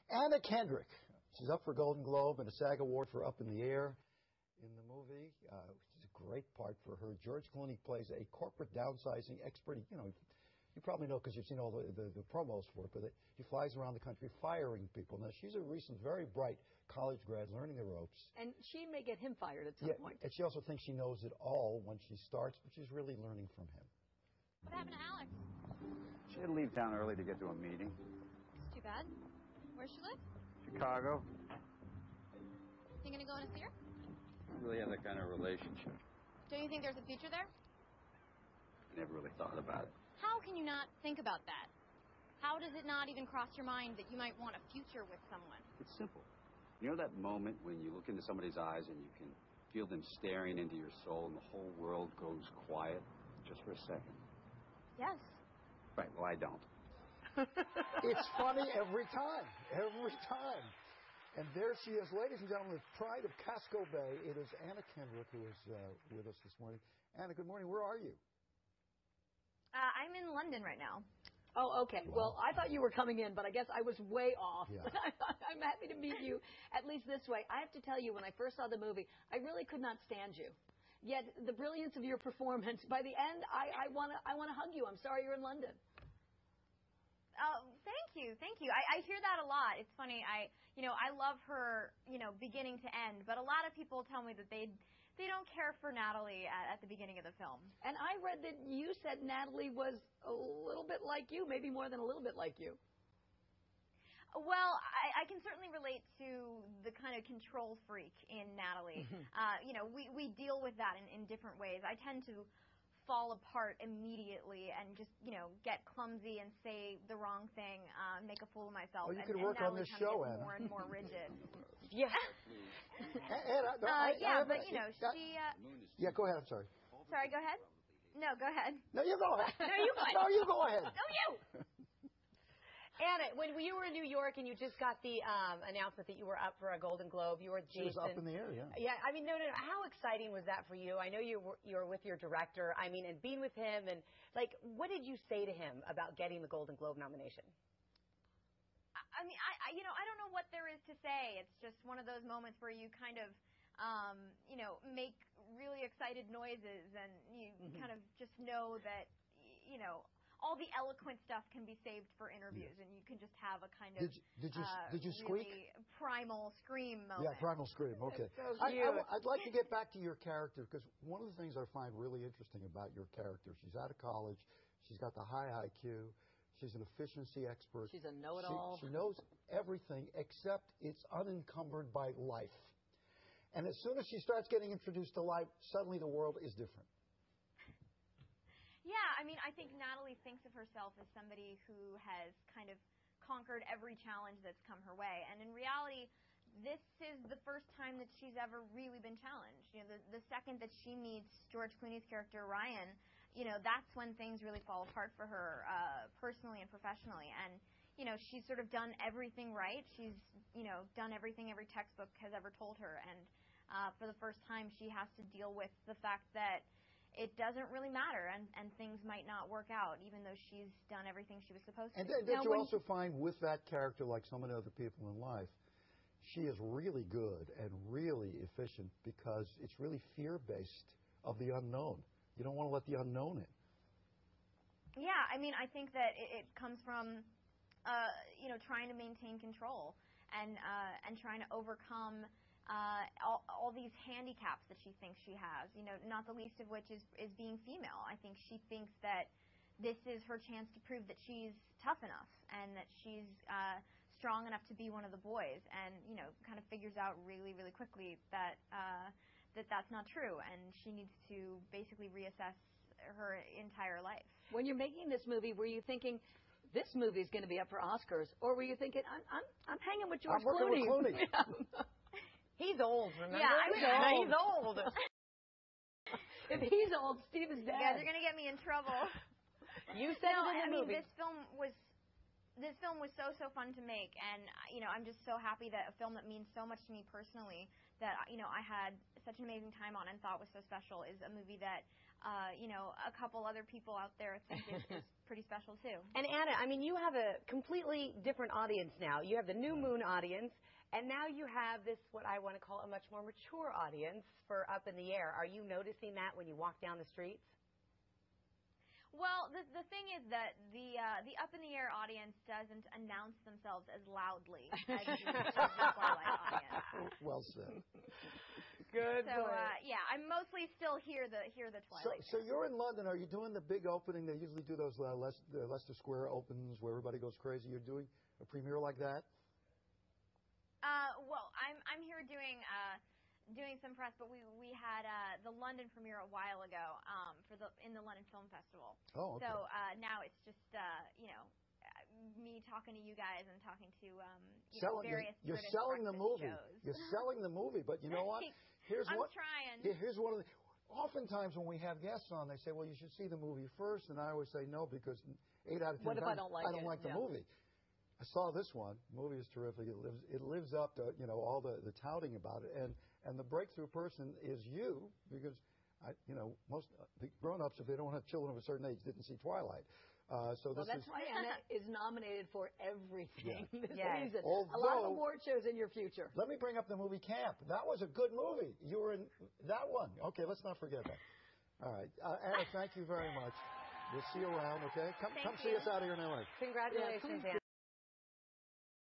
Anna Kendrick. She's up for Golden Globe and a SAG Award for Up in the Air in the movie, which is a great part for her. George Clooney plays a corporate downsizing expert. You know, you probably know because you've seen all the promos for it, but he flies around the country firing people. Now, she's a recent, very bright college grad learning the ropes. And she may get him fired at some point. And she also thinks she knows it all when she starts, but she's really learning from him. What happened to Alex? She had to leave town early to get to a meeting. It's too bad. Where does she live? Chicago. You gonna go in and see her? I don't really have that kind of relationship. Don't you think there's a future there? I never really thought about it. How can you not think about that? How does it not even cross your mind that you might want a future with someone? It's simple. You know that moment when you look into somebody's eyes and you can feel them staring into your soul and the whole world goes quiet just for a second? Yes. Right, well, I don't. It's funny every time. Every time. And there she is, ladies and gentlemen, the pride of Casco Bay. It is Anna Kendrick who is with us this morning. Anna, good morning. Where are you? I'm in London right now. Oh, okay. Wow. Well, I thought you were coming in, but I guess I was way off. Yeah. I'm happy to meet you, at least this way. I have to tell you, when I first saw the movie, I really could not stand you. Yet the brilliance of your performance, by the end, I want to hug you. I'm sorry you're in London. Oh, thank you. I hear that a lot. It's funny. I love her, beginning to end. But a lot of people tell me that they don't care for Natalie at the beginning of the film. And I read that you said Natalie was a little bit like you, maybe more than a little bit like you. Well, I can certainly relate to the kind of control freak in Natalie. We deal with that in different ways. I tend to fall apart immediately and just, get clumsy and say the wrong thing, make a fool of myself. Oh, you could work on this show, Anna. More and more rigid. Yeah. But she. Yeah, go ahead. I'm sorry. Sorry, go ahead. No, go ahead. No, you go ahead. No, you go ahead. No, you go ahead. No, you. Anna, when you were in New York and you just got the announcement that you were up for a Golden Globe, you were Jason. She was up in the air, yeah. Yeah, I mean, no. How exciting was that for you? I know you were with your director. I mean, and being with him, and what did you say to him about getting the Golden Globe nomination? I mean, I don't know what there is to say. It's just one of those moments where you kind of, make really excited noises, and you kind of just know that, all the eloquent stuff can be saved for interviews, and you can just have a kind of did you squeak? Really primal scream moment. Yeah, primal scream. Okay. So I'd like to get back to your character, because one of the things I find really interesting about your character, she's out of college, she's got the high IQ, she's an efficiency expert. She's a know-it-all. She knows everything except it's unencumbered by life. And as soon as she starts getting introduced to life, suddenly the world is different. Yeah, I mean, I think Natalie thinks of herself as somebody who has kind of conquered every challenge that's come her way. And in reality, this is the first time that she's ever really been challenged. The second that she meets George Clooney's character, Ryan, that's when things really fall apart for her, personally and professionally. And, she's sort of done everything right. She's, done everything every textbook has ever told her. And for the first time, she has to deal with the fact that it doesn't really matter, and things might not work out, even though she's done everything she was supposed to. And did you also find with that character, like so many other people in life, she is really good and really efficient because it's really fear-based of the unknown. You don't want to let the unknown in. Yeah, I mean, I think that it comes from, trying to maintain control and trying to overcome all these handicaps that she thinks she has, not the least of which is being female. I think she thinks that this is her chance to prove that she's tough enough and that she's strong enough to be one of the boys, and kind of figures out really, really quickly that that's not true, and she needs to basically reassess her entire life. When you're making this movie, were you thinking, this movie is going to be up for Oscars, or were you thinking, I'm hanging with George Clooney? I'm working with Clooney. He's old, remember? Yeah, he's old. If he's old, Steve is dead. You guys are going to get me in trouble. You said it in the movie. This film was so fun to make, and I'm just so happy that a film that means so much to me personally, that I had such an amazing time on and thought was so special, is a movie that a couple other people out there think is pretty special too. And Anna, I mean, you have a completely different audience now. You have the New Moon audience, and now you have this, what I want to call a much more mature audience for Up in the Air. Are you noticing that when you walk down the streets? Well, the thing is that the Up in the Air audience doesn't announce themselves as loudly as the Twilight audience. Well said. Good. So yeah, I mostly still hear the Twilight. So you're in London. Are you doing the big opening? They usually do those Leicester Square opens where everybody goes crazy. You're doing a premiere like that? Well, I'm here doing some press, but we had the London premiere a while ago in the London Film Festival. Oh, okay. So now it's just me talking to you guys and talking to various you're British selling the movie. shows. You're selling the movie, but you know what? I'm trying. Here's one of the. Oftentimes when we have guests on, they say, "Well, you should see the movie first," and I always say no because 8 out of 10 What if times I don't like it? the movie. I saw this one. The movie is terrific. It lives up to all the touting about it, and the breakthrough person is you because most the grown-ups, if they don't have children of a certain age, didn't see Twilight. So well, that's why Anna is nominated for everything this season. Although, a lot of award shows in your future. Let me bring up the movie Camp. That was a good movie. You were in that one. Okay, let's not forget that. All right, Anna, thank you very much. We'll see you around. Okay, come see us out here in LA. Congratulations, Anna.